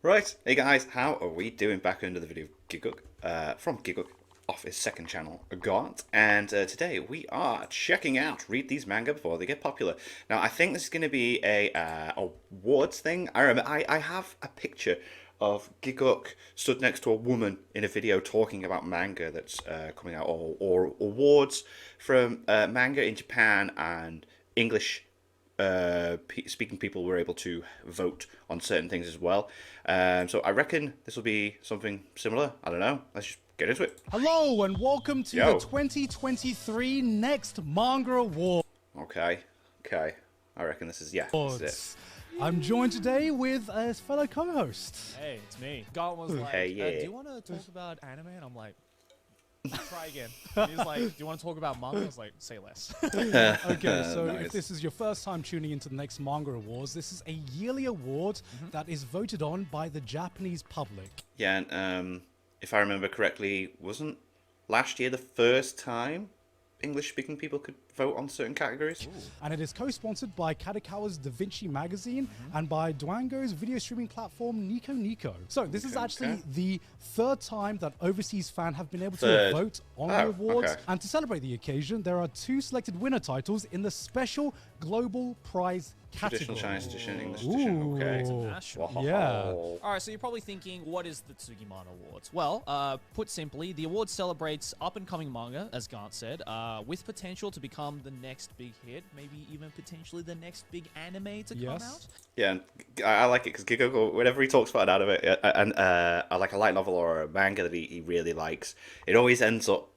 Right, hey guys, how are we doing? Back under the video Giguk, from Giguk off his second channel, Gaunt, and today we are checking out Read These Manga Before They Get Popular. Now, I think this is going to be a awards thing. I have a picture of Giguk stood next to a woman in a video talking about manga that's coming out, or awards from manga in Japan and English speaking people were able to vote on certain things as well. So I reckon this will be something similar. I don't know. Let's just get into it. Hello and welcome to the 2023 Next Manga Award. Okay. I reckon this is, this is it. I'm joined today with a fellow co-host. Hey, it's me. Gaunt was like, Hey, yeah. do you want to talk about anime? And I'm like, try again. He's like, do you want to talk about manga? I was like, say less. Okay, so Nice. if this is your first time tuning into the Next Manga Awards, this is a yearly award that is voted on by the Japanese public. Yeah, and if I remember correctly, wasn't last year the first time English-speaking people could vote on certain categories? Ooh. And it is co-sponsored by Kadokawa's Da Vinci magazine and by Dwango's video streaming platform Nico Nico. So this is actually the third time that overseas fans have been able to vote on the awards. Okay. And to celebrate the occasion, there are 2 selected winner titles in the special global prize category. Traditional Chinese edition, English edition, okay. International. Yeah. All right, so you're probably thinking, what is the Tsugiman Awards? Well, put simply, the award celebrates up-and-coming manga, as Gaunt said, with potential to become the next big hit, maybe even potentially the next big anime to come out. Yeah, and I like it because Gigoko, whenever he talks about an anime and like a light novel or a manga that he really likes, it always ends up,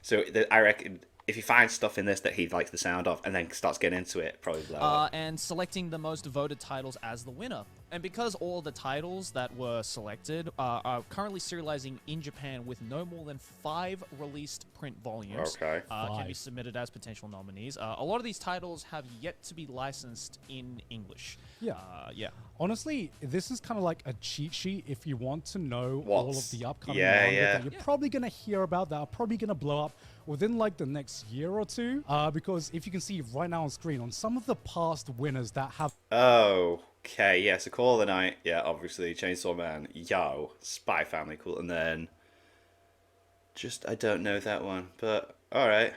So I reckon if he finds stuff in this that he likes the sound of and then starts getting into it, probably blow up. And selecting the most voted titles as the winner. And because all the titles that were selected are currently serializing in Japan with no more than 5 released print volumes, can be submitted as potential nominees. A lot of these titles have yet to be licensed in English. Yeah. Honestly, this is kind of like a cheat sheet if you want to know all of the upcoming manga that you're probably going to hear about, that are probably going to blow up within like the next year or two. Because if you can see right now on screen, on some of the past winners that have... Okay, yeah, so Call of the Night, yeah, obviously, Chainsaw Man, Yo, Spy Family, cool, and then... I don't know that one, but alright.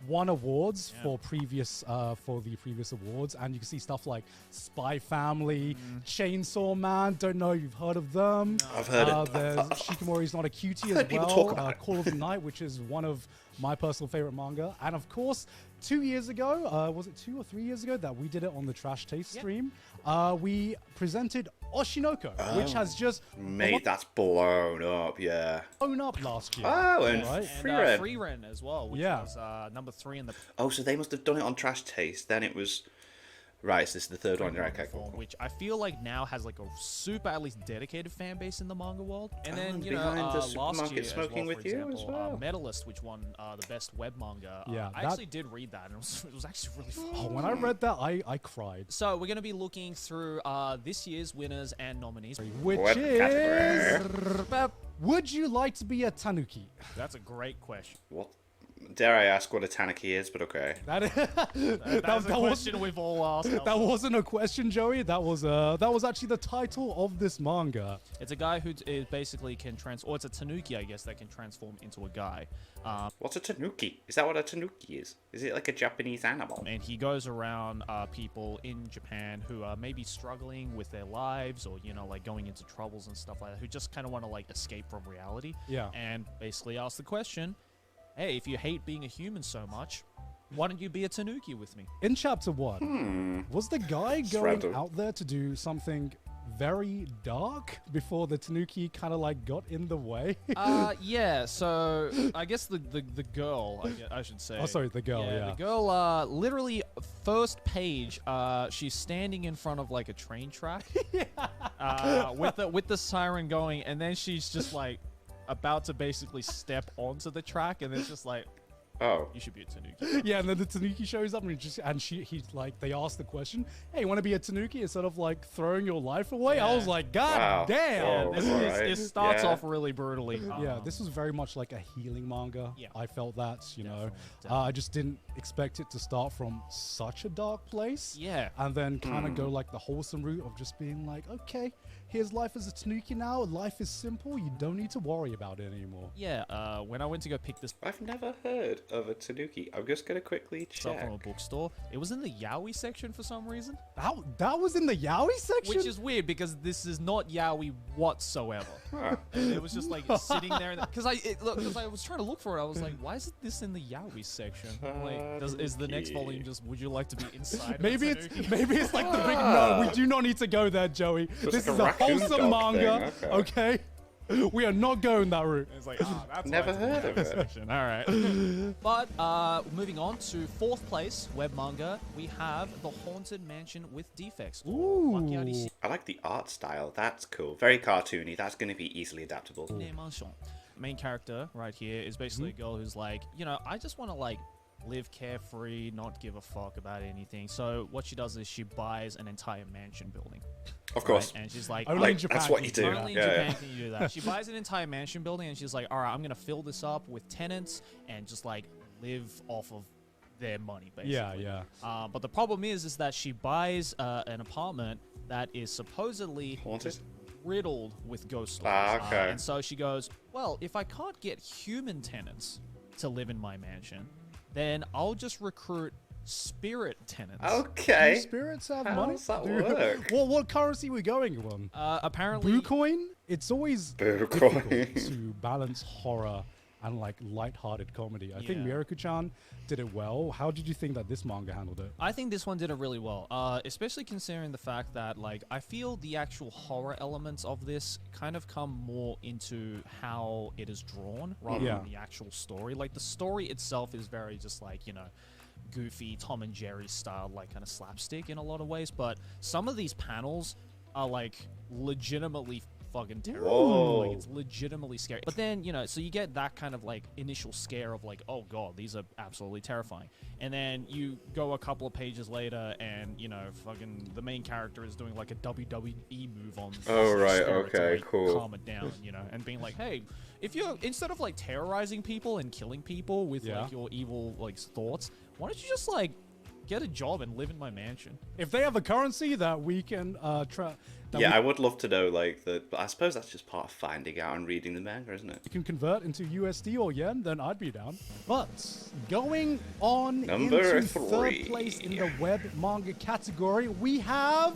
Won awards for the previous awards, and you can see stuff like Spy Family, Chainsaw Man. Don't know if you've heard of them. No. I've heard it. There's Shikimori's Not a Cutie as people well. talk about it. Call of the Night, which is one of my personal favorite manga, and of course, 2 years ago, was it 2 or 3 years ago that we did it on the Trash Taste stream? We presented Oshinoko, which has just that's blown up, yeah. blown up last year. Oh, and Free Ren as well, which was number 3 in the... Oh, so they must have done it on Trash Taste, then it was... Right, so this is the third one, right? Okay, cool. Which I feel like now has like a super, at least dedicated fan base in the manga world. And then, behind the last supermarket year smoking as well, with for you example, as well. Medalist, which won the best web manga. I actually did read that, and it was actually really fun. Oh, when I read that, I cried. So we're going to be looking through this year's winners and nominees. Which is... Would you like to be a tanuki? That's a great question. What? Dare I ask what a tanuki is, but okay. That's a question we've all asked. That wasn't a question, Joey. That was actually the title of this manga. It's a guy who is basically can or it's a tanuki, I guess, that can transform into a guy. What's a tanuki? Is that what a tanuki is? Is it like a Japanese animal? And he goes around people in Japan who are maybe struggling with their lives, or like going into troubles and stuff like that, who just kind of want to like escape from reality. Yeah. And basically ask the question, hey, if you hate being a human so much, why don't you be a tanuki with me? In chapter 1, was the guy going random. out there to do something very dark before the tanuki kind of like got in the way? Yeah, so I guess the girl, I should say. Oh, sorry, the girl, yeah. The girl, literally, first page, she's standing in front of like a train track with the siren going, and then she's just like about to basically step onto the track, and it's just like, Oh. You should be a Tanuki. Yeah, and then the Tanuki shows up and they ask the question, hey, you want to be a Tanuki instead of like throwing your life away? Yeah. I was like, God damn. Oh, It starts off really brutally. Yeah, this was very much like a healing manga. Yeah. I felt that, you know. Definitely. I just didn't expect it to start from such a dark place. Yeah. And then kind of go like the wholesome route of just being like, okay, here's life as a Tanuki now. Life is simple. You don't need to worry about it anymore. Yeah, when I went to go pick this I've never heard of a Tanuki. I'm just gonna quickly stuff check. from a bookstore, it was in the yaoi section for some reason. That was in the yaoi section? Which is weird because this is not yaoi whatsoever. Huh. And it was just like sitting there. Because I was trying to look for it. I was like, why is this in the yaoi section? Like, is the next volume just, would you like to be inside? Maybe it's like the big no. We do not need to go there, Joey. This like is a a raccoon wholesome dog manga. thing, Okay. We are not going that route. It's like, that's Never heard of it. All right. But moving on to 4th place web manga, we have The Haunted Mansion with Defects. Ooh. I like the art style. That's cool. Very cartoony. That's going to be easily adaptable. Main character right here is basically a girl who's like, you know, I just want to like live carefree, not give a fuck about anything. So what she does is she buys an entire mansion building. Of course. Right? And she's like, Only in Japan that's what you do. only in Japan can you do that. She buys an entire mansion building and she's like, all right, I'm going to fill this up with tenants and just like live off of their money, basically. Yeah. But the problem is that she buys an apartment that is supposedly Haunted? riddled with ghost stories. Okay. And so she goes, well, if I can't get human tenants to live in my mansion, then I'll just recruit spirit tenants. Okay. Do spirits have How money? does that work? Well, what currency are we going on? Apparently, Boo coin? It's always Boo difficult coin. to balance horror and like light-hearted comedy. I think Yeah. Miroku-chan did it well. How did you think that this manga handled it? I think this one did it really well, especially considering the fact that, like, I feel the actual horror elements of this kind of come more into how it is drawn rather Yeah. than the actual story. Like, the story itself is very just like, you know, goofy Tom and Jerry style, like kind of slapstick in a lot of ways, but some of these panels are like legitimately fucking terrible. Whoa. Like, it's legitimately scary. But then, you know, so you get that kind of like initial scare of like, oh god, these are absolutely terrifying. And then you go a couple of pages later and, you know, fucking the main character is doing like a WWE move on Oh, the right, spirit to, okay, like, cool. calm it down, you know, and being like, hey, if you're, instead of like terrorizing people and killing people with like your evil like thoughts, why don't you just like get a job and live in my mansion? If they have a currency that we can Yeah, I would love to know, like, but I suppose that's just part of finding out and reading the manga, isn't it? you can convert into USD or yen, then I'd be down. But going on Number into 3. 3rd place in the web manga category, we have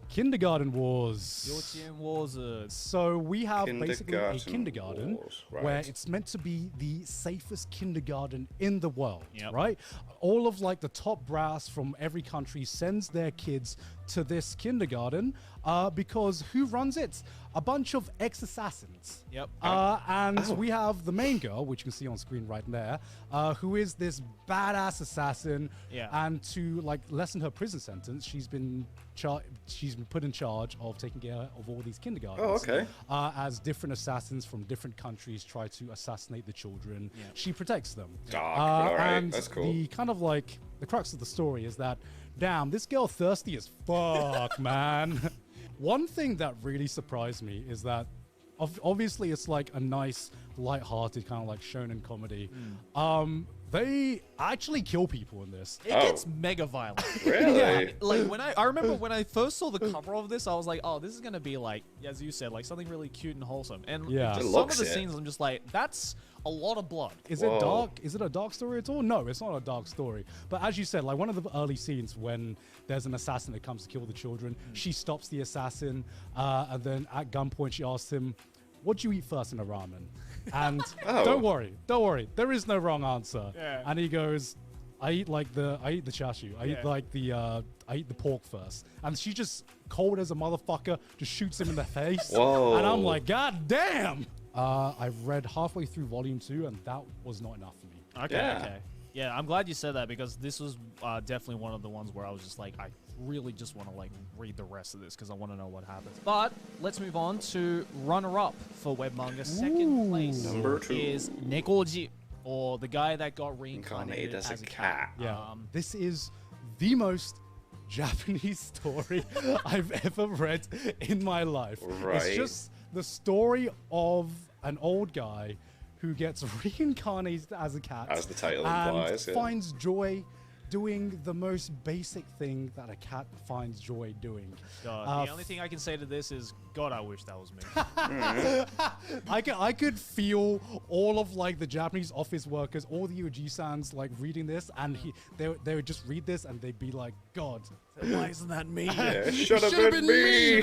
Kindergarten Wars. 幼稚園 Wars. So we have basically a Kindergarten kindergarten Wars, right. where it's meant to be the safest kindergarten in the world, Yep. right? All of like the top brass from every country sends their kids to this kindergarten because who runs it? A bunch of ex-assassins. Yep. And we have the main girl, which you can see on screen right there, who is this badass assassin. Yeah. And to like lessen her prison sentence, she's been put in charge of taking care of all these kindergartens. Oh, okay. As different assassins from different countries try to assassinate the children, Yeah. she protects them. Dark, alright, and that's cool. the kind of like the crux of the story is that, damn, this girl thirsty as fuck, man. One thing that really surprised me is that obviously it's like a nice, light-hearted kind of like shonen comedy. They actually kill people in this. It Oh. gets mega violent. Really? Yeah, like I remember when I first saw the cover of this, I was like, oh, this is gonna be like, as you said, like something really cute and wholesome. And Yeah. just It some looks of the it. scenes, I'm just like, that's a lot of blood. Is it Whoa. dark? Is it a dark story at all? No, it's not a dark story. But as you said, like one of the early scenes when there's an assassin that comes to kill the children, she stops the assassin, and then at gunpoint she asks him, "What do you eat first in a ramen?" And Oh. don't worry, there is no wrong answer. Yeah. And he goes, I eat the chashu. I eat the pork first. And she just cold as a motherfucker just shoots him in the face. Whoa. And I'm like, God damn. I've read halfway through volume 2 and that was not enough for me. Okay, Yeah. okay. Yeah, I'm glad you said that because this was definitely one of the ones where I was just like, I really just want to like read the rest of this because I want to know what happens. But let's move on to runner-up for web manga. Second Ooh. place Number 2. is Nekoji. or the guy that got reincarnated as a cat. Yeah, this is the most Japanese story I've ever read in my life. Right. It's just the story of an old guy who gets reincarnated as a cat, as the title and implies, finds joy doing the most basic thing that a cat finds joy doing. God, the only thing I can say to this is, God, I wish that was me. I could feel all of like the Japanese office workers, all the Uji-sans like reading this, and they would just read this and they'd be like, God, why isn't that me? Yeah, should have been me.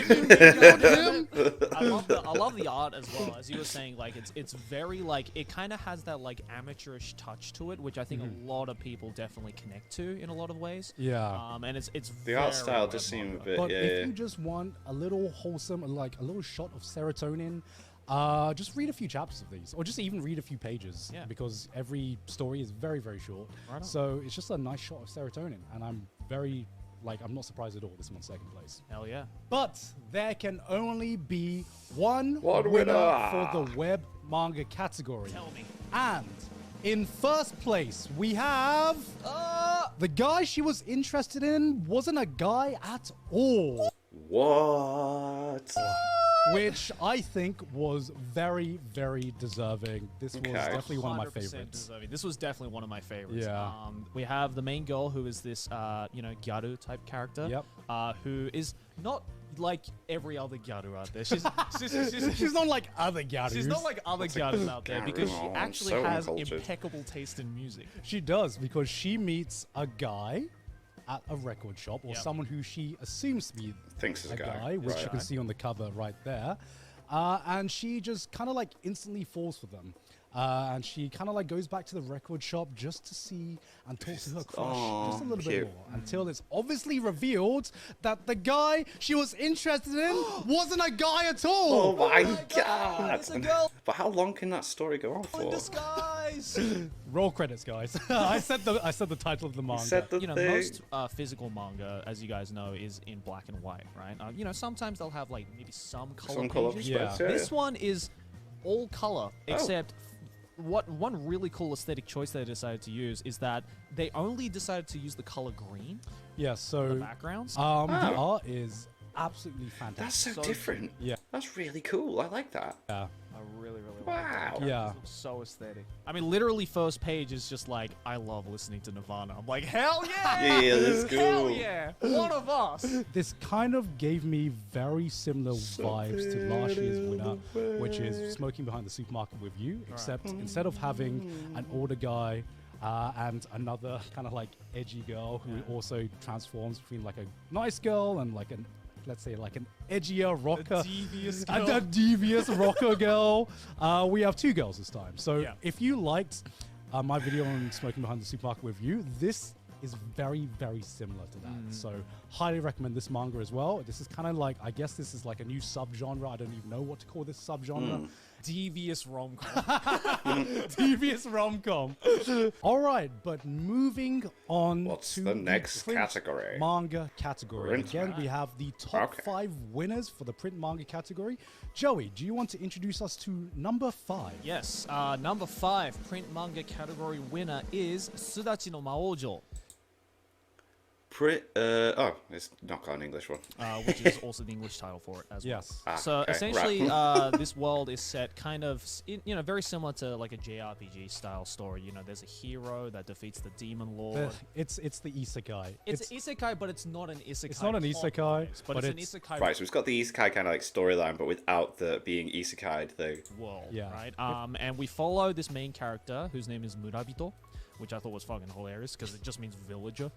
I love the art as well. As you were saying, like it's very like it kind of has that like amateurish touch to it, which I think a lot of people definitely connect to in a lot of ways. Yeah. And it's the art style does seem a bit. But if you just want a little wholesome, like a little shot of serotonin, just read a few chapters of these, or just even read a few pages, because every story is very, very short. Right, so it's just a nice shot of serotonin, and I'm not surprised at all this one's second place. Hell yeah. But there can only be one winner for the web manga category. Tell me. And in first place, we have the guy she was interested in wasn't a guy at all. What? Which I think was very, very deserving. This was definitely one of my favorites. Deserving. This was definitely one of my favorites. Yeah. We have the main girl who is this, gyaru type character. Yep. Who is not like every other gyaru out there. She's not like other gyarus. She's not like other gyarus out there because she actually so has uncultured. impeccable taste in music. She does, because she meets a guy at a record shop, or someone who she assumes to be Thinks is a guy, which you can see on the cover right there. And she just kind of like instantly falls for them. And she kind of like goes back to the record shop just to see and talk to her crush just a little bit more, until it's obviously revealed that the guy she was interested in wasn't a guy at all. Oh my god! It's a girl. But how long can that story go on for? In disguise. Roll credits, guys. I said the title of the manga. You said the thing. Most physical manga, as you guys know, is in black and white, right? Sometimes they'll have like maybe some color pages. Yeah. This one is all color, except one really cool aesthetic choice they decided to use is that they only decided to use the color green. Yeah, so the backgrounds. The art is absolutely fantastic. That's so different. Yeah. That's really cool. I like that. Yeah. I really Wow. like it. Yeah. So aesthetic. I mean, literally, first page is just like, I love listening to Nirvana. I'm like, hell yeah! Yeah, that's cool. Hell yeah! One of us! This kind of gave me very similar vibes to last year's winner, which is Smoking Behind the Supermarket with You, except instead of having an older guy and another kind of like edgy girl who also transforms between like a nice girl and like an, let's say, like an edgier rocker. A devious rocker girl. We have two girls this time. So if you liked my video on Smoking Behind the Supermarket with You, this is very, very similar to that. So highly recommend this manga as well. This is kind of like, I guess this is like a new subgenre. I don't even know what to call this subgenre. Devious rom-com. Devious rom-com. All right, but moving on to the next print category? Manga category. Print Again, we have the top 5 winners for the print manga category. Joey, do you want to introduce us to number 5? Yes, number 5 print manga category winner is Sudachi no Maojo. It's not got an English one. Which is also the English title for it as well. Yes. So okay, essentially, right. this world is set kind of, very similar to like a JRPG style story. There's a hero that defeats the demon lord. It's the isekai. It's an isekai, but it's not an isekai. It's not an isekai, but it's an isekai. Right, so it's got the isekai kind of like storyline, but without the being isekai thing. World, Yeah. right? And we follow this main character whose name is Murabito, which I thought was fucking hilarious because it just means villager.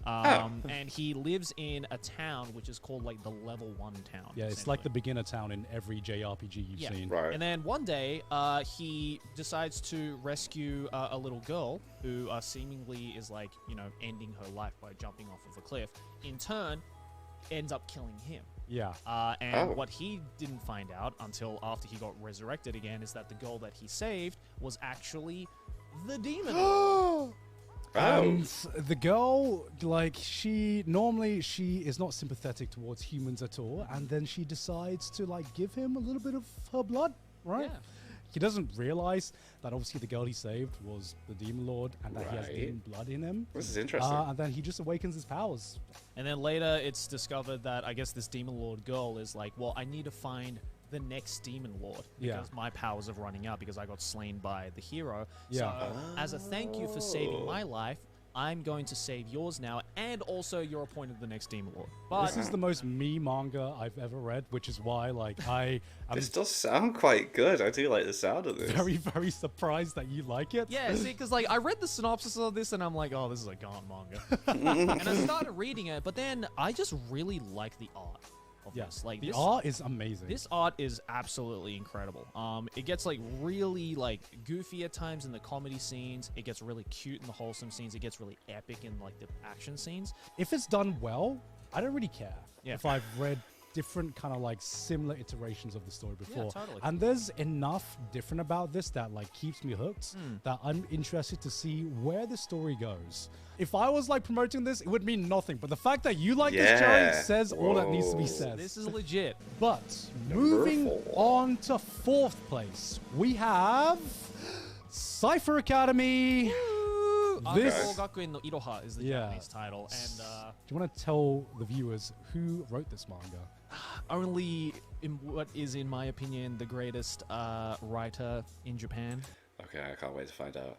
And he lives in a town which is called like the level 1 town. Yeah, it's like the beginner town in every JRPG you've seen. Right. And then one day, he decides to rescue a little girl who seemingly is like, ending her life by jumping off of a cliff. In turn, ends up killing him. Yeah. And what he didn't find out until after he got resurrected again is that the girl that he saved was actually the demon. And the girl, like, she is not sympathetic towards humans at all, and then she decides to like give him a little bit of her blood, right? he doesn't realize that obviously the girl he saved was the Demon Lord and that he has demon blood in him. This is interesting. And then he just awakens his powers. And then later it's discovered that I guess this Demon Lord girl is like, well, I need to find the next Demon Lord because my powers are running out because I got slain by the hero. So as a thank you for saving my life, I'm going to save yours now, and also you're appointed the next Demon Lord. But this is the most me manga I've ever read, which is why, like, this does sound quite good. I do like the sound of this. Very, very surprised that you like it. Yeah, see, because like I read the synopsis of this, and I'm like, oh, this is a Gone manga. And I started reading it, but then I just really like the art. Yes, like the art is amazing. This art is absolutely incredible. It gets like really like goofy at times in the comedy scenes. It gets really cute in the wholesome scenes. It gets really epic in like the action scenes. If it's done well, I don't really care. Yeah. If I've read different kind of like similar iterations of the story before. Yeah, totally. And there's enough different about this that like keeps me hooked that I'm interested to see where the story goes. If I was like promoting this, it would mean nothing. But the fact that you like this, Jerry, says all that needs to be said. This is legit. But moving on to 4th place, we have Cypher Academy. This Gakuen no Iroha is the Japanese title. And do you want to tell the viewers who wrote this manga? Only in what is, in my opinion, the greatest writer in Japan. Okay, I can't wait to find out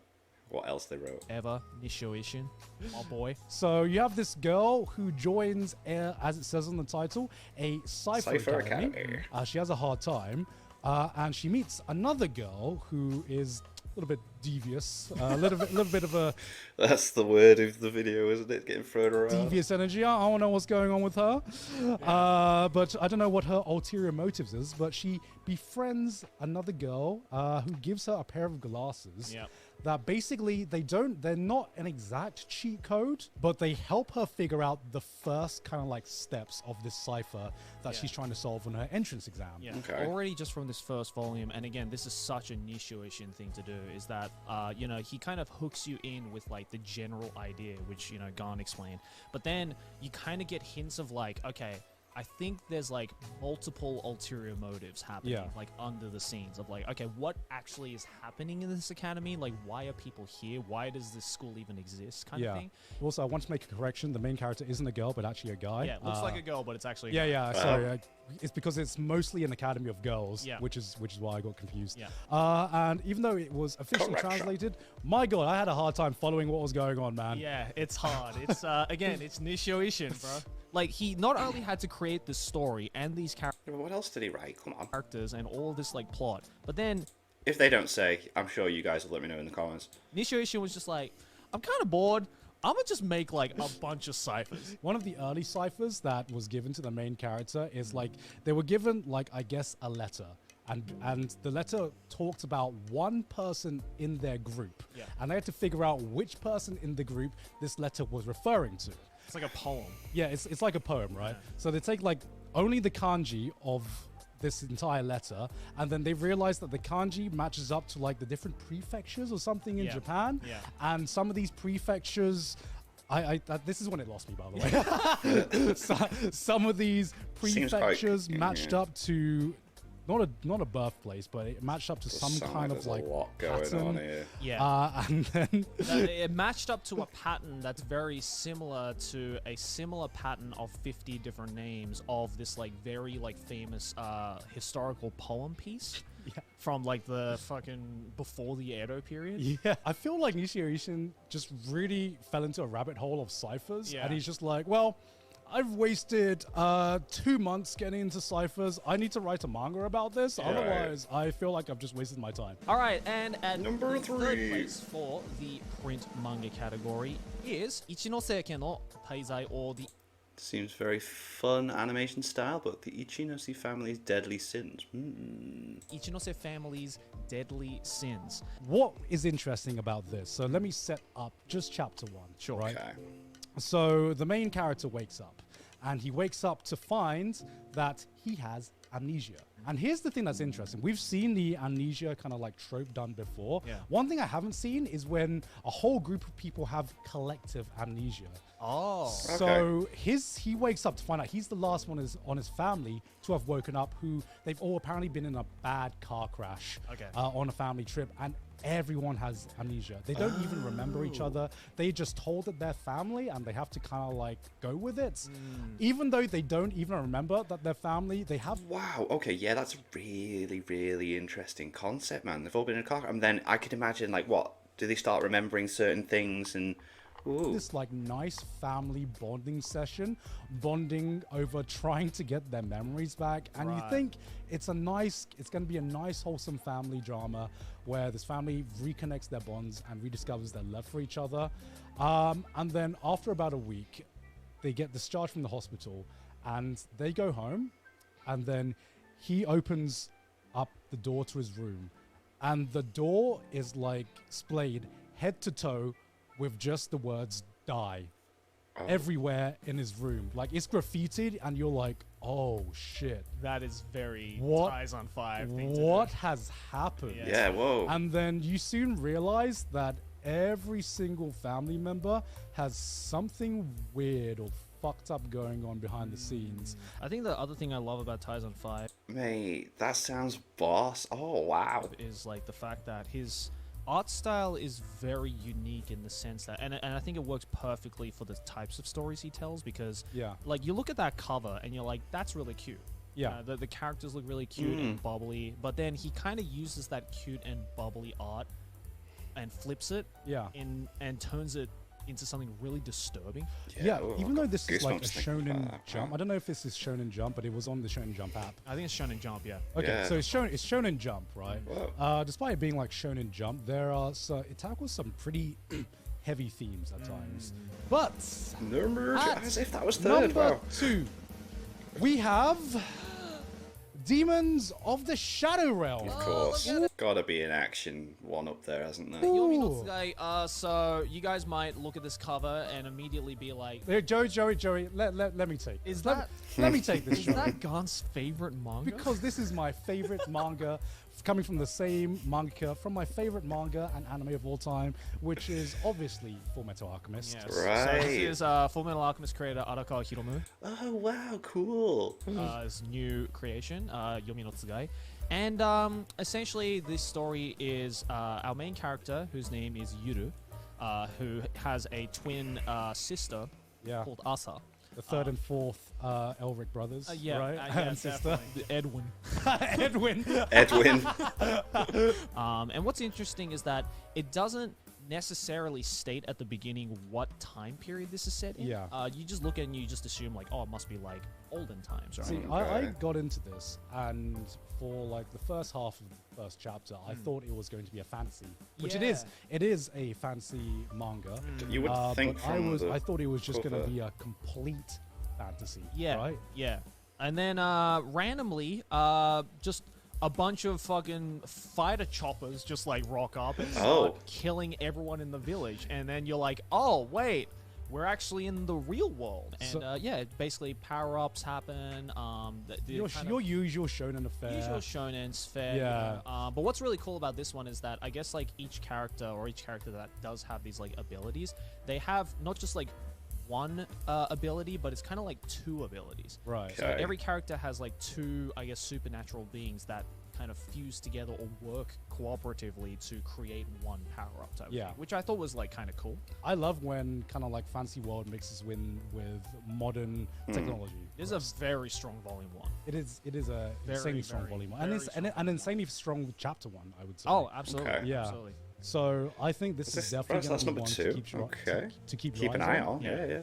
what else they wrote. Ever, Nishio Ishin, my boy. So you have this girl who joins, as it says on the title, a Cypher Academy. She has a hard time, and she meets another girl who is a little bit devious, a little bit of a... That's the word of the video, isn't it? Getting thrown around. Devious energy. I don't know what's going on with her. But I don't know what her ulterior motives is, but she befriends another girl who gives her a pair of glasses. Yeah. That basically they're not an exact cheat code, but they help her figure out the first kind of like steps of this cipher that she's trying to solve on her entrance exam. Yeah. Okay. Already just from this first volume, and again, this is such a Nishio Ishin thing to do, is that, you know, he kind of hooks you in with like the general idea, which, you know, Garn explained. But then you kind of get hints of like, okay, I think there's like multiple ulterior motives happening, like under the scenes of like, okay, what actually is happening in this academy? Like, why are people here? Why does this school even exist? Kind of thing. Also, I want to make a correction. The main character isn't a girl, but actually a guy. Yeah, it looks like a girl, but it's actually a guy. Yeah. Sorry. It's because it's mostly an academy of girls, which is why I got confused. Yeah. And even though it was officially translated, my God, I had a hard time following what was going on, man. Yeah, it's hard. It's again, it's Nishio Ishin, bro. Like, he not only had to create this story and these characters. What else did he write? Come on. Characters and all this like plot, but then if they don't say, I'm sure you guys will let me know in the comments. Nishio Ishin was just like, I'm kind of bored. I'm gonna just make like a bunch of ciphers. One of the early ciphers that was given to the main character is like they were given like I guess a letter. And the letter talked about one person in their group. Yeah. And they had to figure out which person in the group this letter was referring to. It's like a poem. Yeah, it's like a poem, right? Yeah. So they take like only the kanji of this entire letter, and then they realize that the kanji matches up to like the different prefectures or something in Japan. Yeah. And some of these prefectures, this is when it lost me, by the way. Some of these prefectures matched up to not a birthplace, but it matched up to some kind of like pattern. On here. Yeah. And then it matched up to a pattern that's very similar to a similar pattern of 50 different names of this like very like famous historical poem piece. Yeah. From like the fucking before the Edo period. Yeah, I feel like Nishio Ishin just really fell into a rabbit hole of ciphers, and he's just like, well, I've wasted 2 months getting into ciphers. I need to write a manga about this. Otherwise, I feel like I've just wasted my time. All right, and at number 3 place for the print manga category is Ichinose no Taizai, or the... Seems very fun animation style, but the Ichinose family's deadly sins. Ichinose family's deadly sins. What is interesting about this? So let me set up just chapter 1. Sure. Right? Okay. So the main character wakes up, and he wakes up to find that he has amnesia. And here's the thing that's interesting. We've seen the amnesia kind of like trope done before. Yeah. One thing I haven't seen is when a whole group of people have collective amnesia. Oh. So he wakes up to find out he's the last one on his family to have woken up, who they've all apparently been in a bad car crash on a family trip, and everyone has amnesia. They don't even remember each other. They just told that they're family and they have to kind of like go with it. Even though they don't even remember that they're family, they have... Wow, okay, yeah, that's a really, really interesting concept, man. They've all been in a car, and then I could imagine, like, what? Do they start remembering certain things and... Ooh. This like nice family bonding session, bonding over trying to get their memories back, and you think it's going to be a nice wholesome family drama where this family reconnects their bonds and rediscovers their love for each other, and then after about a week they get discharged from the hospital and they go home, and then he opens up the door to his room, and the door is like splayed head to toe with just the words "die" everywhere in his room. Like, it's graffitied, and you're like, oh shit. That is very Ties on 5 thing to What do. has happened? Yeah, whoa. And then you soon realize that every single family member has something weird or fucked up going on behind the scenes. I think the other thing I love about Ties on 5 Mate, that sounds boss. Oh, wow. is like the fact that his art style is very unique in the sense that, and I think it works perfectly for the types of stories he tells, because like you look at that cover and you're like, that's really cute. Yeah. The characters look really cute and bubbly, but then he kind of uses that cute and bubbly art and flips it and turns it into something really disturbing. Yeah, ooh, even though this is like a goosebumps thinking Shonen about that. Jump. I don't know if this is Shonen Jump, but it was on the Shonen Jump app. I think it's Shonen Jump, yeah. Okay, Yeah. so it's Shonen Jump, right? Whoa. Despite it being like Shonen Jump, it tackles some pretty heavy themes at times. But Number, at as if that was third. number Wow. 2, we have Demons of the Shadow Realm. Of course. Gotta be an action one up there, hasn't there? Yomi no Tsugai, so you guys might look at this cover and immediately be like, Here, Joey, let me take Is this. that- let me take this, is Joey. that Gon's favorite manga? Because this is my favorite manga, coming from the same mangaka from my favorite manga and anime of all time, which is obviously Fullmetal Alchemist. Yes. Right. So this is Fullmetal Alchemist creator Arakawa Hiromu. Oh, wow, cool. His new creation, Yomi no Tsugai. And essentially, this story is our main character, whose name is Yuru, who has a twin sister called Asa. The third and fourth Elric brothers, right? Yeah, and sister. Edwin. Edwin. Edwin. And what's interesting is that it doesn't necessarily state at the beginning what time period this is set in. Yeah. You just look at it and you just assume like, oh, it must be like olden times, right? See, Okay. I got into this, and for like the first half of the first chapter, I thought it was going to be a fantasy, which it is. It is a fantasy manga. You would think but from I thought it was just going cover. to be a complete fantasy. Yeah, Right? yeah. And then randomly, just a bunch of fucking fighter choppers just like rock up and start killing everyone in the village. And then you're like, oh, wait, we're actually in the real world. And So- basically power-ups happen. Your usual shonen affair. Usual shonen's fair. Yeah. But what's really cool about this one is that I guess like each character that does have these like abilities, they have not just like one ability, but it's kind of like two abilities. Right. So Okay. every character has like two, I guess, supernatural beings that kind of fuse together or work cooperatively to create one power-up type Yeah. thing, which I thought was like kind of cool. I love when kind of like fantasy world mixes with modern technology. This is a very strong volume 1. It is a Very, insanely strong very, volume, very and it's strong an insanely strong chapter 1, I would say. Oh, absolutely. Okay. Yeah. Absolutely. So I think this is definitely that's going to be number one 2. to keep your Okay. to keep Keep your an eyes eye on. Yeah.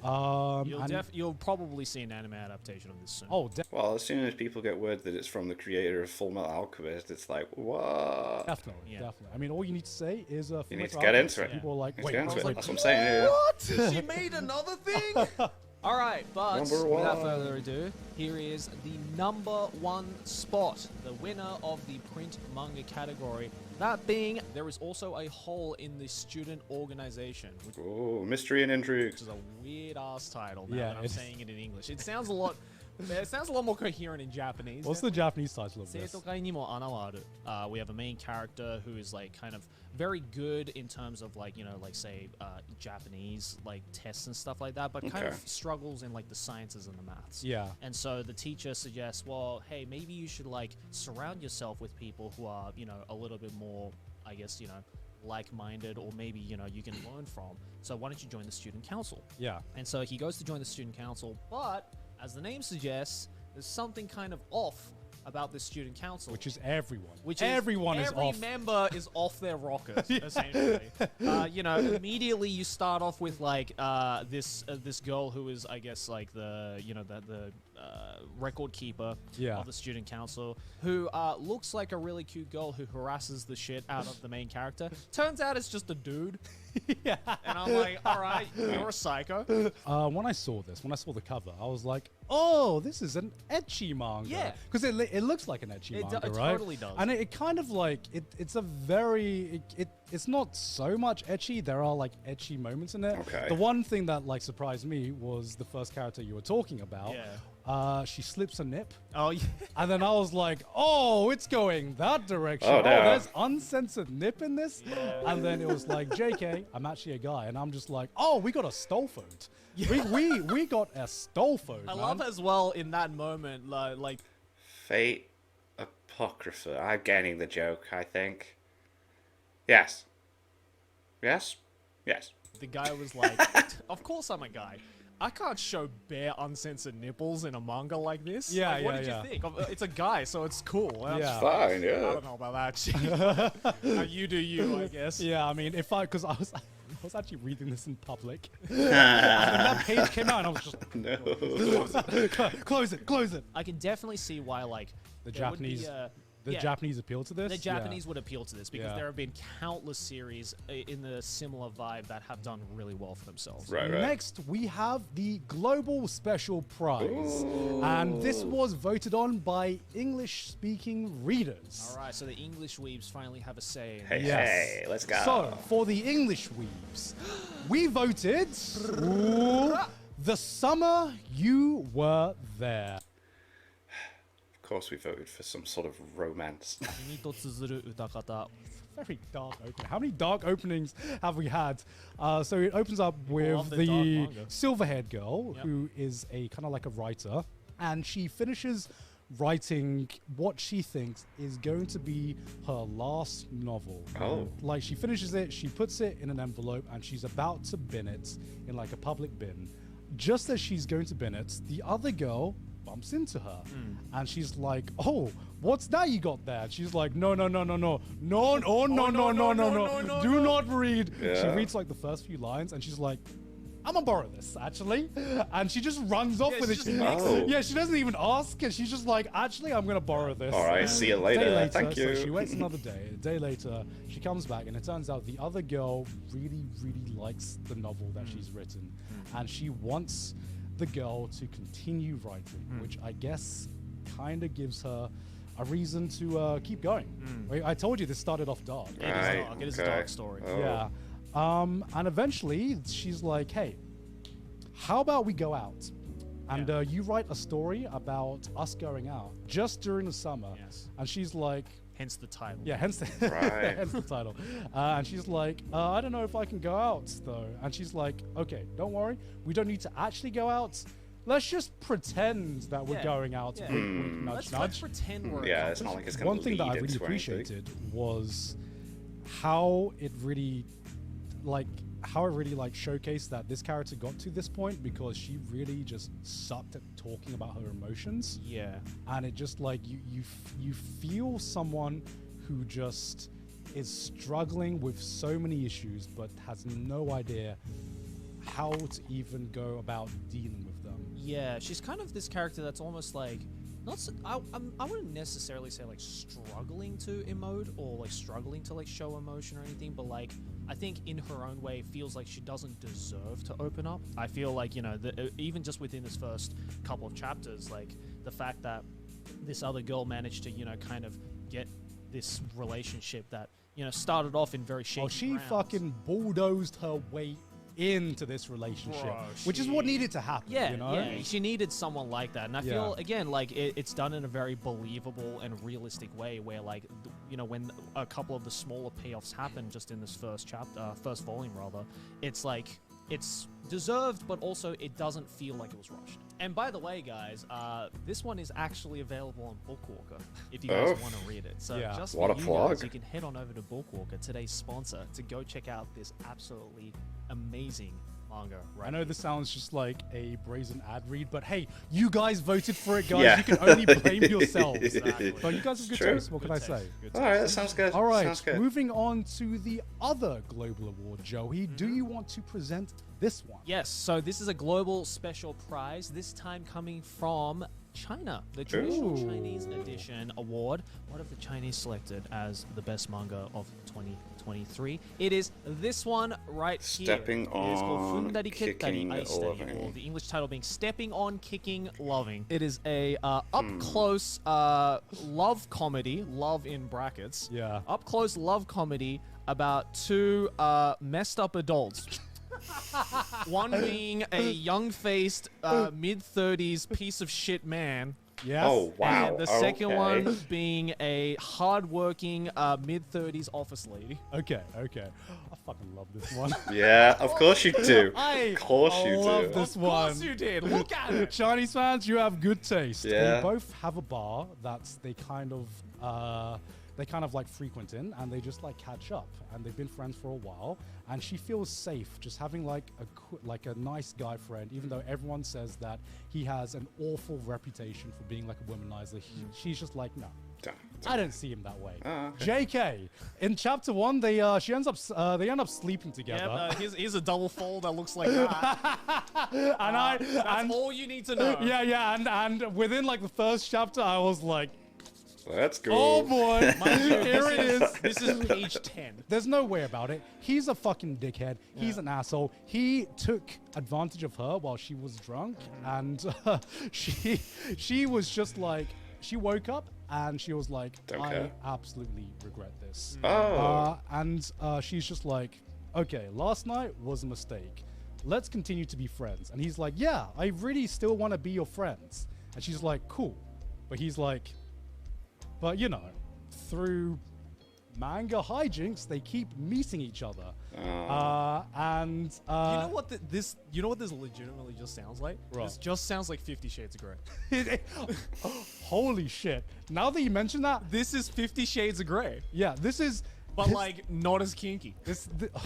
Yeah. You'll probably see an anime adaptation of this soon. Oh, Well, as soon as people get word that it's from the creator of Full Metal Alchemist, it's like, what? definitely, Yeah. definitely. I mean, all you need to say is You need Fullmetal to get Alchemist, into it. and people are like, Let's wait, get into wait, it. That's what I'm saying. Yeah. What? She made another thing? All right, but Number without one. further ado, here is the number 1 spot, the winner of the print manga category. That being, there is also a hole in the student organization, which Oh, mystery and intrigue. is a weird ass title now Yeah, that I'm it's- saying it in English. It sounds a lot It sounds a lot more coherent in Japanese. What's the Japanese title of this? We have a main character who is like kind of very good in terms of like, you know, like say Japanese like tests and stuff like that, but kind of struggles in like the sciences and the maths. Yeah. And so the teacher suggests, well, hey, maybe you should like surround yourself with people who are, you know, a little bit more, I guess, you know, like-minded, or maybe, you know, you can learn from. So why don't you join the student council? Yeah. And so he goes to join the student council, but as the name suggests, there's something kind of off about this student council, which is everyone. Every off. member is off their rockers, essentially. You know, immediately you start off with like this girl who is, I guess, like the record keeper of the student council, who looks like a really cute girl who harasses the shit out of the main character. Turns out it's just a dude. Yeah. And I'm like, all right, you're a psycho. When I saw the cover, I was like, oh, this is an ecchi manga. Yeah. Because it looks like an ecchi manga, right? It totally does. And it kind of like, it's a very, it's not so much ecchi. There are like ecchi moments in it. Okay. The one thing that like surprised me was the first character you were talking about. Yeah. She slips a nip. Oh, yeah. And then I was like, oh, it's going that direction. Oh, no. There's uncensored nip in this. Yeah. And then it was like, JK, I'm actually a guy. And I'm just like, oh, we got a stolfode. Yeah. We got a stolfode, I love as well in that moment, like... Fate Apocrypha. I'm getting the joke, I think. Yes. Yes? Yes. The guy was like, of course I'm a guy. I can't show bare uncensored nipples in a manga like this. Yeah, like, what did you think? It's a guy, so it's cool. Yeah. Fine, I yeah. don't know about that shit. You do you, I guess. Yeah, I mean, because I was actually reading this in public. And when that page came out, and I was just No. close it. I can definitely see why, like, The Japanese... The Japanese appeal to this? The Japanese would appeal to this because Yeah. there have been countless series in the similar vibe that have done really well for themselves. Right. Next, we have the Global Special Prize. And this was voted on by English-speaking readers. All right, so the English weebs finally have a say in Hey, this. Yes. hey, let's go. So, for the English weebs, we voted The Summer You Were There. Of course we voted for some sort of romance. Very dark opening. How many dark openings have we had? So it opens up with love the the dark manga. silver-haired girl, who is a kind of like a writer, and she finishes writing what she thinks is going to be her last novel. Oh. Like, she finishes it, she puts it in an envelope, and she's about to bin it in like a public bin. Just as she's going to bin it, the other girl bumps into her, and she's like, "Oh, what's that you got there?" She's like, "No, do not read." Yeah. She reads like the first few lines, and she's like, "I'm gonna borrow this, actually," and she just runs off with it. she just makes it. Yeah, she doesn't even ask, and she's just like, "Actually, I'm gonna borrow this." All right, see you A day later. Thank you. So she waits another day. A day later, she comes back, and it turns out the other girl really, really likes the novel that she's written, and she wants the girl to continue writing, which I guess kind of gives her a reason to keep going. I told you this started off dark. It is Right, dark. It is a okay. dark story. Oh. Yeah. And eventually she's like, "Hey, how about we go out? And you write a story about us going out just during the summer." Yes. And she's like, Hence the title. yeah, hence the, Right. hence the title. And she's like, "I don't know if I can go out, though." And she's like, "Okay, don't worry. We don't need to actually go out. Let's just pretend that we're Yeah. going out." Yeah. Wink, wink, nudge, Let's nudge. pretend we're Yeah, a it's not couple. like it's going One to thing that I lead really into anything. appreciated was how it really showcased that this character got to this point, because she really just sucked at talking about her emotions. Yeah. And it just like you feel someone who just is struggling with so many issues but has no idea how to even go about dealing with them. Yeah, she's kind of this character that's almost like not. I wouldn't necessarily say like struggling to emote or like struggling to like show emotion or anything, but like I think in her own way feels like she doesn't deserve to open up. I feel like, you know, even just within this first couple of chapters, like the fact that this other girl managed to, you know, kind of get this relationship that, you know, started off in very shaky Oh, she grounds. fucking bulldozed her way into this relationship, Bro, which is what needed to happen. Yeah, you know? yeah. She needed someone like that, and I feel again like it's done in a very believable and realistic way, where like you know, when a couple of the smaller payoffs happen just in this first volume rather, it's like it's deserved, but also it doesn't feel like it was rushed. And by the way, guys, this one is actually available on Bookwalker if you guys want to read it. So just for you guys, you can head on over to Bookwalker, today's sponsor, to go check out this absolutely amazing manga. I know this sounds just like a brazen ad read, but hey, you guys voted for it, guys. You can only blame yourselves. Exactly. But you guys have good taste. What can I say? All right, that sounds good. All right, moving on to the other global award, Joey. Do you want to present this one? Yes, so this is a global special prize, this time coming from China, the Traditional Chinese Edition Award. What have the Chinese selected as the best manga of 2023? It is this one right here. Stepping It is called on, Fundari Kicking, Kittari Aiste, Loving. or the English title being Stepping on, Kicking, Loving. It is a up-close love comedy, love in brackets. Yeah. Up-close love comedy about two messed up adults. One being a young-faced, mid-30s piece of shit man. Yes. Oh, wow. And the second one being a hard-working, mid-30s office lady. Okay. I fucking love this one. Yeah, of course you do. I Of course you love do. this Of one. course you did. Look at it. Chinese fans, you have good taste. Yeah. They both have a bar that they kind of like frequent in, and they just like catch up, and they've been friends for a while, and she feels safe just having like a nice guy friend, even though everyone says that he has an awful reputation for being like a womanizer. She's just like, no, I don't see him that way. JK, in chapter 1, they end up sleeping together. Yep, here's a double fold that looks like that. That's all you need to know. Yeah, and within like the first chapter, I was like, Let's go. oh boy, here it is. This is page 10. There's no way about it. He's a fucking dickhead. He's an asshole. He took advantage of her while she was drunk, and she was just like, she woke up and she was like, I absolutely regret this. And she's just like, okay, last night was a mistake. Let's continue to be friends. And he's like, yeah, I really still want to be your friends. And she's like, cool. But he's like, but you know, through manga hijinks, they keep meeting each other. You know what this legitimately just sounds like? Right. This just sounds like 50 Shades of Grey. Holy shit. Now that you mention that, This is 50 Shades of Grey, yeah, this is... but like not as kinky.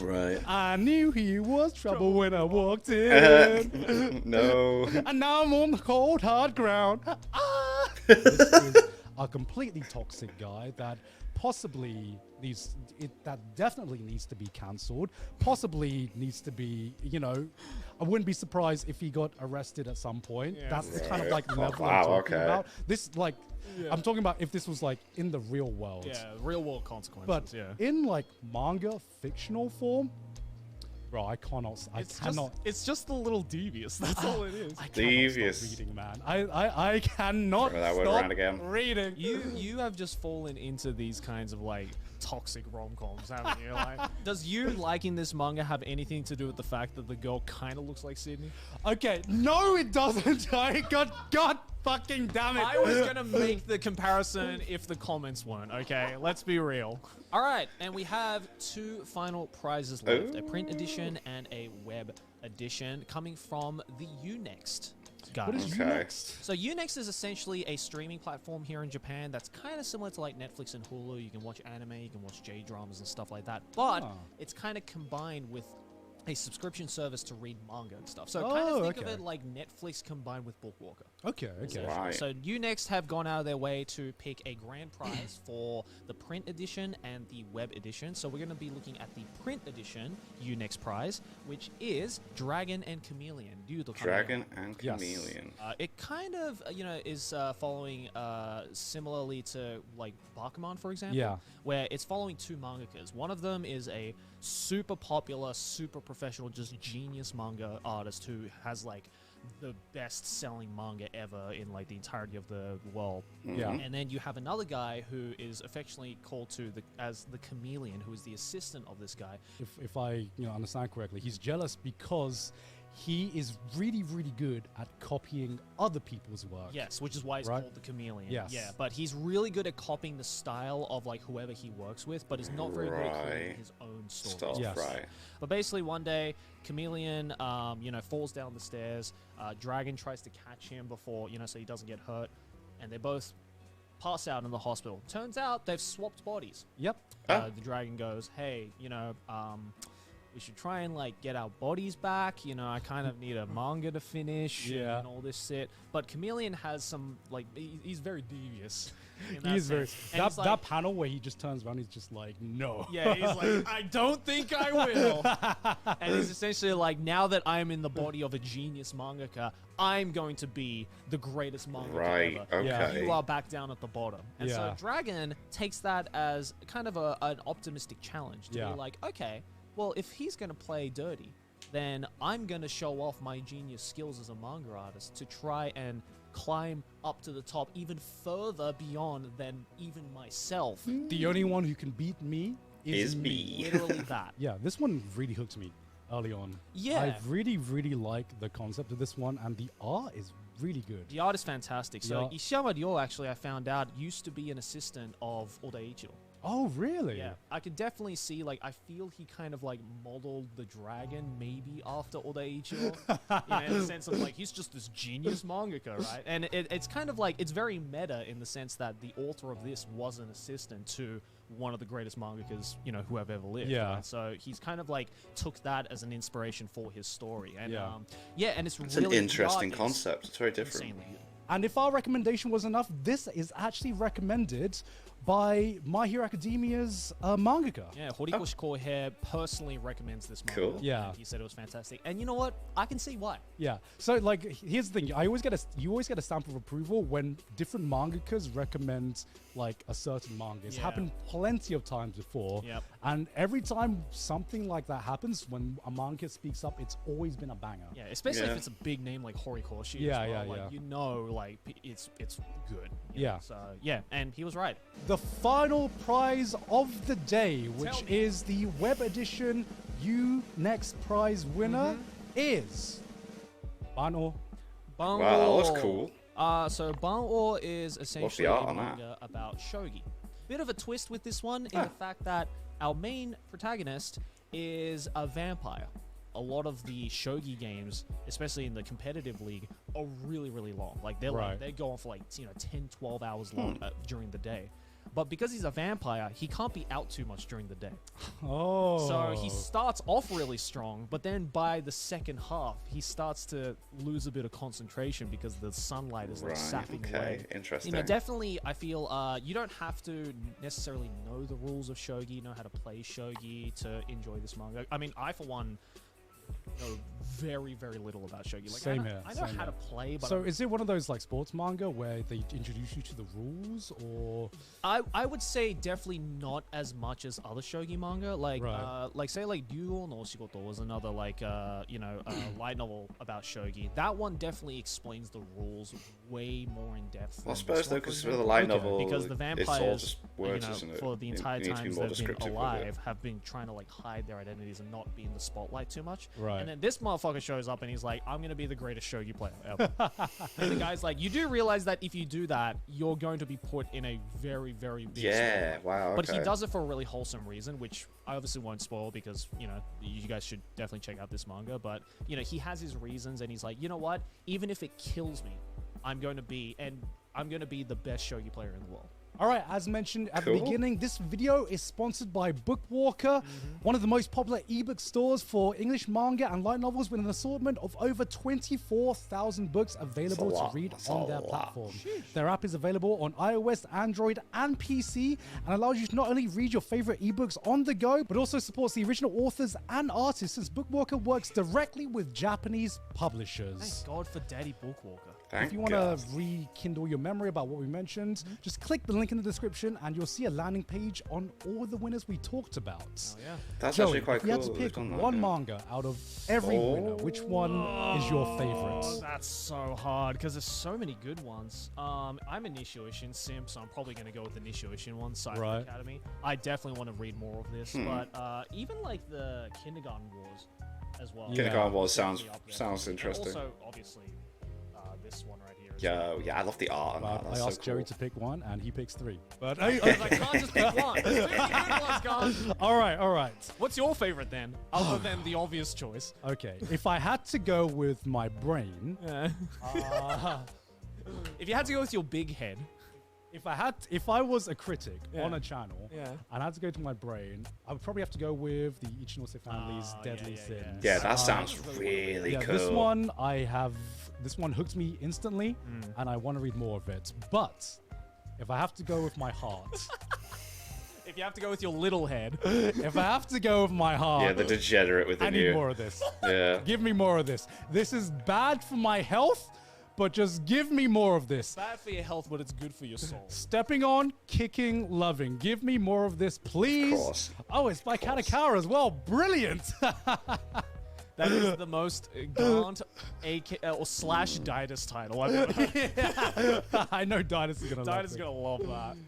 Right. I knew he was trouble when I walked in. No. And now I'm on the cold, hard ground. This is a completely toxic guy that possibly definitely needs to be cancelled. Possibly needs to be, you know, I wouldn't be surprised if he got arrested at some point. Yeah. That's the kind of like level I'm wow, talking okay. about. This like, I'm talking about if this was like in the real world. Yeah, real world consequences. But yeah. in like manga fictional form, bro, I cannot. It's just a little devious. That's all it is. I cannot Devious. stop reading, man. I cannot Remember that word stop around again? reading. You have just fallen into these kinds of like toxic rom-coms, haven't you? Like, does you liking this manga have anything to do with the fact that the girl kind of looks like Sydney? Okay, no, it doesn't. God fucking damn it. I was gonna make the comparison if the comments weren't, okay? Let's be real. All right, and we have two final prizes left, a print edition and a web edition, coming from the Unext guys. What is Unext? So Unext is essentially a streaming platform here in Japan that's kind of similar to like Netflix and Hulu. You can watch anime, you can watch J-dramas and stuff like that, but it's kind of combined with a subscription service to read manga and stuff. So kind of think of it like Netflix combined with Bookwalker. Okay. Right. So Unext have gone out of their way to pick a grand prize for the print edition and the web edition. So we're going to be looking at the print edition Unext prize, which is Dragon and Chameleon. Dragon and Chameleon. It kind of, is following similarly to like Bakuman, for example, where it's following two mangakas. One of them is a super popular, super professional, just genius manga artist who has like the best-selling manga ever in like the entirety of the world. Yeah. And then you have another guy who is affectionately called to as the Chameleon, who is the assistant of this guy. If I understand correctly, he's jealous because he is really, really good at copying other people's work. Yes, which is why it's called the Chameleon. Yes. Yeah, but he's really good at copying the style of like whoever he works with, but is not very good at creating his own stories. Yes. Right. But basically, one day, Chameleon, falls down the stairs. Dragon tries to catch him before, so he doesn't get hurt, and they both pass out in the hospital. Turns out they've swapped bodies. Yep. The Dragon goes, "Hey, we should try and like get our bodies back. I kind of need a manga to finish and all this shit." But Chameleon has some like he's very devious. He's very that panel where he just turns around, he's just like, no. Yeah, he's like, I don't think I will. And he's essentially like, now that I'm in the body of a genius mangaka, I'm going to be the greatest mangaka ever. Okay. Yeah. You are back down at the bottom. And so Dragon takes that as kind of an optimistic challenge to be like, okay, well, if he's going to play dirty, then I'm going to show off my genius skills as a manga artist to try and climb up to the top even further beyond than even myself. The only one who can beat me is me. Literally that. Yeah, this one really hooked me early on. Yeah. I really, really like the concept of this one, and the art is really good. The art is fantastic. So Ishiyama Ryo, actually, I found out, used to be an assistant of Oda Ichiro. Oh, really? Yeah, I could definitely see, like, I feel he kind of, like, modeled the Dragon maybe after Oda Ichiro. In the sense of, like, he's just this genius mangaka, right? And it's kind of like, it's very meta in the sense that the author of this was an assistant to one of the greatest mangakas, who have ever lived. Yeah. Right? So he's kind of, like, took that as an inspiration for his story. And, and it's It's really... an interesting concept. It's very different. And if our recommendation was enough, this is actually recommended by My Hero Academia's mangaka. Yeah, Horikoshi Kohei personally recommends this manga. Cool. Yeah. He said it was fantastic. And you know what? I can see why. Yeah. So, like, here's the thing. You always get a stamp of approval when different mangakas recommend, like, a certain manga. It's happened plenty of times before. Yep. And every time something like that happens, when a manga speaks up, it's always been a banger. Yeah, especially if it's a big name like Horikoshi. Yeah, as well. yeah, like, yeah. Like, it's good. Yeah. So, and he was right. The final prize of the day, which is the web edition Next prize winner, is Ban'o. Wow, that was cool. So Ban'o is essentially a art on that? manga about shogi. Bit of a twist with this one in the fact that our main protagonist is a vampire. A lot of the shogi games, especially in the competitive league, are really, really long. Like they go on for like 10, 12 hours long during the day. But because he's a vampire, he can't be out too much during the day. Oh. So he starts off really strong, but then by the second half, he starts to lose a bit of concentration because the sunlight is like sapping away. Interesting. Definitely, I feel you don't have to necessarily know the rules of shogi, know how to play shogi to enjoy this manga. I mean, I, for one, know very, very little about shogi. Like, Same here. I know how to play, but... So is it one of those like sports manga where they introduce you to the rules, or... I would say definitely not as much as other shogi manga. Like, say like Ryuo no Shigoto was another like, light novel about shogi. That one definitely explains the rules way more in depth. Well, I suppose though, because with a light novel, because the vampires, it's all just words, isn't it? for the entire time they've been alive, have been trying to like hide their identities and not be in the spotlight too much. Right. And then this motherfucker shows up and he's like, I'm going to be the greatest shogi player ever. And the guy's like, you do realize that if you do that, you're going to be put in a very, very big spotlight. Wow. Okay. But he does it for a really wholesome reason, which I obviously won't spoil because, you guys should definitely check out this manga. But, he has his reasons and he's like, you know what? Even if it kills me, I'm going to be the best shogi player in the world. All right, as mentioned at the beginning, this video is sponsored by Bookwalker, one of the most popular ebook stores for English manga and light novels with an assortment of over 24,000 books available to read on their platform. Their app is available on iOS, Android, and PC and allows you to not only read your favorite ebooks on the go, but also supports the original authors and artists since Bookwalker works directly with Japanese publishers. Thank God for Daddy Bookwalker. If you want to rekindle your memory about what we mentioned, just click the link in the description and you'll see a landing page on all the winners we talked about. Oh, yeah. That's Joey, actually quite cool. If you had to pick one manga out of every winner, which one is your favorite? That's so hard because there's so many good ones. I'm a Nishio Ishin simp, so I'm probably going to go with the Nishio Ishin one, Cyber Academy. I definitely want to read more of this, but even like the Kindergarten Wars as well. Kindergarten Wars sounds interesting. And also, obviously, this one right here. Yeah, I love the art. I asked Joey to pick one, and he picks 3. But I can't just pick one. Too many good ones, guys. All right. What's your favorite then, other than the obvious choice? Okay, if I had to go with my brain, if you had to go with your big head, if I was a critic on a channel, and I had to go to my brain, I would probably have to go with the Ichinose family's Deadly Sins. Yeah, that sounds really cool. This one hooked me instantly, and I want to read more of it. But if I have to go with my heart, if you have to go with your little head, if I have to go with my heart, yeah, the degenerate within you. I need more of this. Yeah, give me more of this. This is bad for my health. But just give me more of this. Bad for your health, but it's good for your soul. Stepping on, kicking, loving. Give me more of this, please. Of course. Oh, it's by Katakara as well. Brilliant. That is the most gaunt or slash Didus title I've ever heard. I know Didus is going to love it. Didus is going to love that.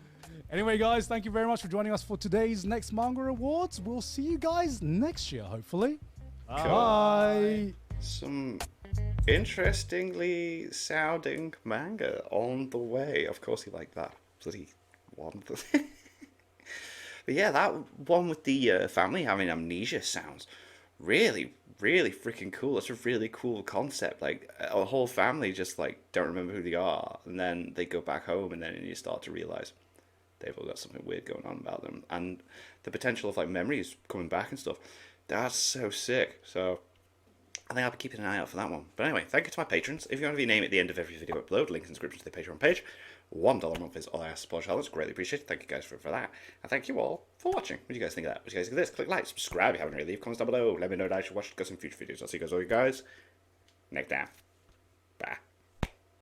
Anyway, guys, thank you very much for joining us for today's Next Manga Awards. We'll see you guys next year, hopefully. Cool. Bye. Some interestingly sounding manga on the way. Of course you like that. Bloody one. But yeah, that one with the family having amnesia sounds really, really freaking cool. That's a really cool concept. Like, a whole family just, like, don't remember who they are, and then they go back home, and then you start to realize they've all got something weird going on about them. And the potential of, like, memories coming back and stuff. That's so sick. So I think I'll be keeping an eye out for that one. But anyway, thank you to my patrons. If you want to be named at the end of every video upload, link in the description to the Patreon page. $1 a month is all I ask to support channel. It's greatly appreciated. Thank you guys for that. And thank you all for watching. What do you guys think of that? What do you guys think of this? Click like, subscribe if you haven't already. Leave comments down below. Let me know that I should watch some future videos. I'll see you guys next time. Bye.